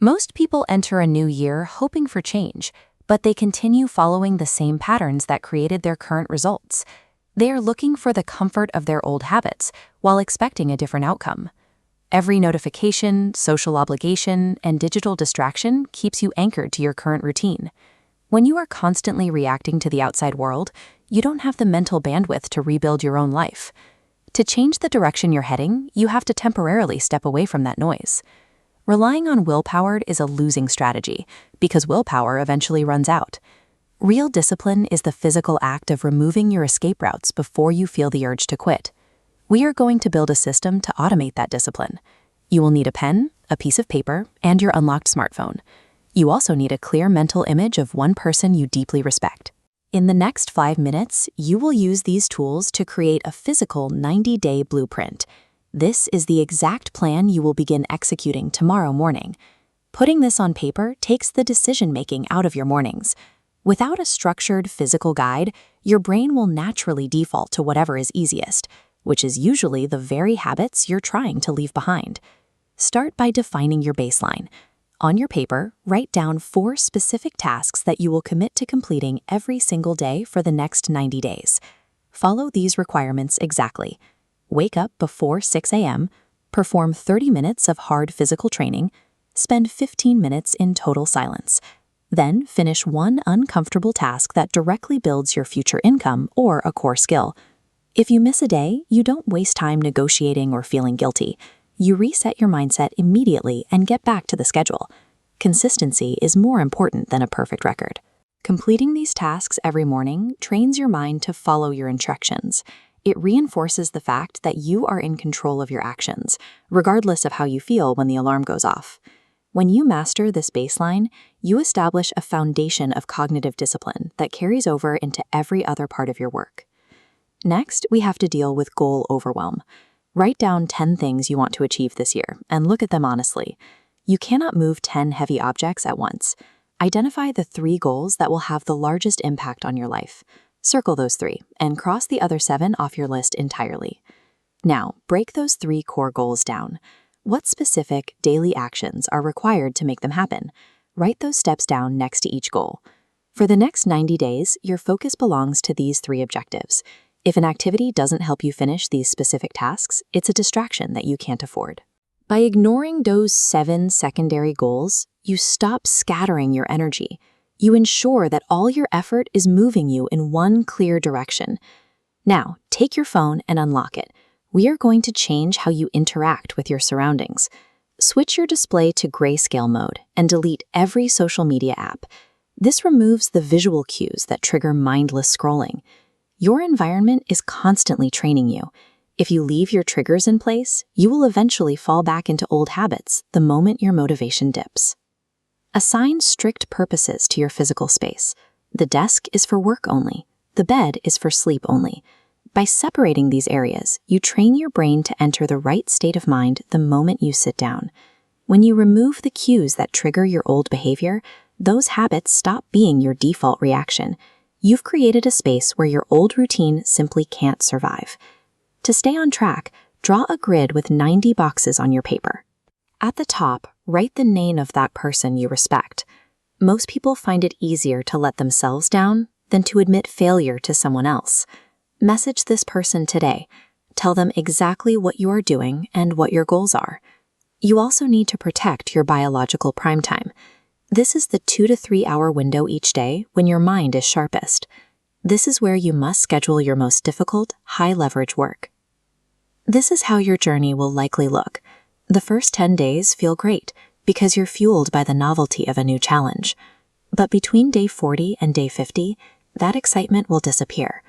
Most people enter a new year hoping for change, but they continue following the same patterns that created their current results. They are looking for the comfort of their old habits while expecting a different outcome. Every notification, social obligation, and digital distraction keeps you anchored to your current routine. When you are constantly reacting to the outside world, you don't have the mental bandwidth to rebuild your own life. To change the direction you're heading, you have to temporarily step away from that noise. Relying on willpower is a losing strategy because willpower eventually runs out. Real discipline is the physical act of removing your escape routes before you feel the urge to quit. We are going to build a system to automate that discipline. You will need a pen, a piece of paper, and your unlocked smartphone. You also need a clear mental image of one person you deeply respect. In the next 5 minutes, you will use these tools to create a physical 90-day blueprint. This is the exact plan you will begin executing tomorrow morning. Putting this on paper takes the decision-making out of your mornings. Without a structured physical guide, your brain will naturally default to whatever is easiest, which is usually the very habits you're trying to leave behind. Start by defining your baseline. On your paper, write down 4 specific tasks that you will commit to completing every single day for the next 90 days. Follow these requirements exactly. Wake up before 6 a.m., perform 30 minutes of hard physical training, spend 15 minutes in total silence. Then finish one uncomfortable task that directly builds your future income or a core skill. If you miss a day, you don't waste time negotiating or feeling guilty. You reset your mindset immediately and get back to the schedule. Consistency is more important than a perfect record. Completing these tasks every morning trains your mind to follow your instructions. It reinforces the fact that you are in control of your actions, regardless of how you feel when the alarm goes off. When you master this baseline, you establish a foundation of cognitive discipline that carries over into every other part of your work. Next, we have to deal with goal overwhelm. Write down 10 things you want to achieve this year and look at them honestly. You cannot move 10 heavy objects at once. Identify the 3 goals that will have the largest impact on your life. Circle those 3 and cross the other 7 off your list entirely. Now, break those 3 core goals down. What specific daily actions are required to make them happen? Write those steps down next to each goal. For the next 90 days, your focus belongs to these 3 objectives. If an activity doesn't help you finish these specific tasks, it's a distraction that you can't afford. By ignoring those 7 secondary goals, you stop scattering your energy. You ensure that all your effort is moving you in one clear direction. Now, take your phone and unlock it. We are going to change how you interact with your surroundings. Switch your display to grayscale mode and delete every social media app. This removes the visual cues that trigger mindless scrolling. Your environment is constantly training you. If you leave your triggers in place, you will eventually fall back into old habits the moment your motivation dips. Assign strict purposes to your physical space. The desk is for work only. The bed is for sleep only. By separating these areas, you train your brain to enter the right state of mind the moment you sit down. When you remove the cues that trigger your old behavior, those habits stop being your default reaction. You've created a space where your old routine simply can't survive. To stay on track, draw a grid with 90 boxes on your paper. At the top, write the name of that person you respect. Most people find it easier to let themselves down than to admit failure to someone else. Message this person today. Tell them exactly what you are doing and what your goals are. You also need to protect your biological prime time. This is the 2 to 3 hour window each day when your mind is sharpest. This is where you must schedule your most difficult, high-leverage work. This is how your journey will likely look. The first 10 days feel great because you're fueled by the novelty of a new challenge. But between day 40 and day 50, that excitement will disappear.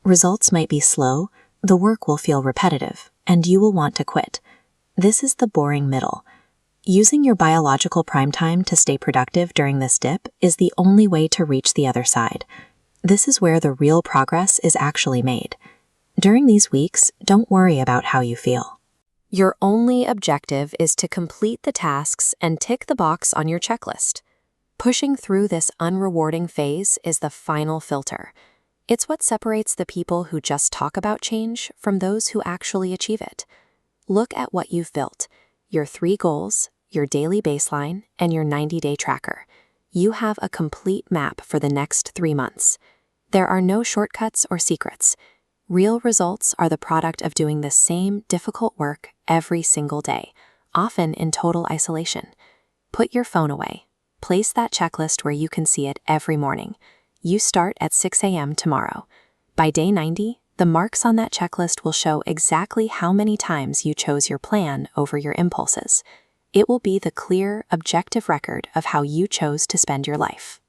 Results might be slow, the work will feel repetitive, and you will want to quit. This is the boring middle. Using your biological prime time to stay productive during this dip is the only way to reach the other side. This is where the real progress is actually made. During these weeks, don't worry about how you feel. Your only objective is to complete the tasks and tick the box on your checklist. Pushing through this unrewarding phase is the final filter. It's what separates the people who just talk about change from those who actually achieve it. Look at what you've built: your 3 goals, your daily baseline, and your 90-day tracker. You have a complete map for the next 3 months. There are no shortcuts or secrets. Real results are the product of doing the same difficult work every single day, often in total isolation. Put your phone away. Place that checklist where you can see it every morning. You start at 6 a.m. tomorrow. By day 90, the marks on that checklist will show exactly how many times you chose your plan over your impulses. It will be the clear, objective record of how you chose to spend your life.